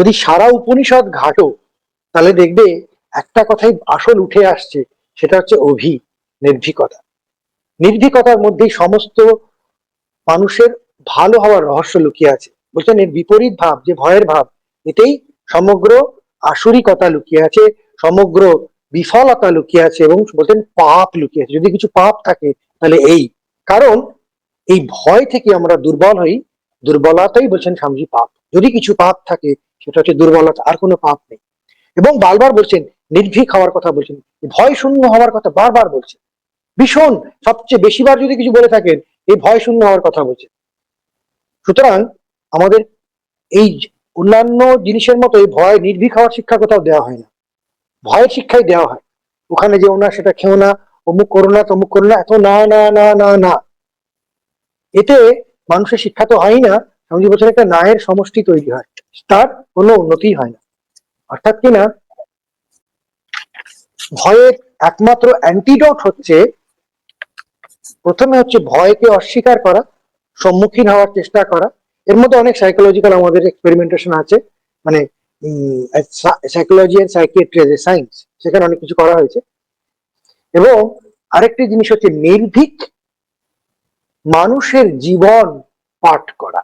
যদি সারা উপনিষদ ঘাটো তাহলে দেখবে একটা কথাই আসল উঠে আসছে, সেটা হচ্ছে নির্ভীকতা। নির্ভীকতার মধ্যেই সমস্ত মানুষের ভালো হওয়ার রহস্য লুকিয়ে আছে। বলছেন এর বিপরীত ভাব, যে ভয়ের ভাব, এতেই সমগ্র আসুরিকতা লুকিয়ে আছে, সমগ্র বিফলতা লুকিয়ে আছে, এবং বলছেন পাপ লুকিয়ে আছে। যদি কিছু পাপ থাকে তাহলে এই কারণ, এই ভয় থেকে আমরা দুর্বল হই। দুর্বলতাই বলছেন স্বামীজি পাপ। যদি কিছু পাপ থাকে সেটা হচ্ছে দুর্বলতা, আর কোনো পাপ নেই। এবং বারবার বলছেন নির্ভীক হওয়ার কথা, বলছেন ভয় শূন্য হওয়ার কথা বারবার বলছেন। ভীষণ সবচেয়ে বেশিবার যদি কিছু বলে থাকেন, এই ভয় শূন্য হওয়ার কথা বলছেন। সুতরাং আমাদের এই অন্যান্য জিনিসের মতো এই ভয় নির্ভীক হওয়ার শিক্ষা কোথাও দেওয়া হয় না, ভয়ের শিক্ষাই দেওয়া হয়। ওখানে যেও না, সেটা খেও না, অমুক করো না, তমুক করো না, এত না না না না না, এতে মানুষের শিক্ষা তো হয় না। স্বামীজি বলছেন একটা নায়ের সমষ্টি তৈরি হয়, তার কোনো উন্নতি হয় না। অর্থাৎ কিনা ভয়ের একমাত্র অ্যান্টিডোট হচ্ছে, প্রথমে হচ্ছে ভয়কে অস্বীকার করা, সম্মুখীন হওয়ার চেষ্টা করা। এর মধ্যে অনেক সাইকোলজিক্যাল আমাদের এক্সপেরিমেন্টেশন আছে, মানে psychology and psychiatry as a science, সেখানে অনেক কিছু করা হয়েছে। এবং আরেকটি জিনিস হচ্ছে নির্ভীক মানুষের জীবন পাঠ করা।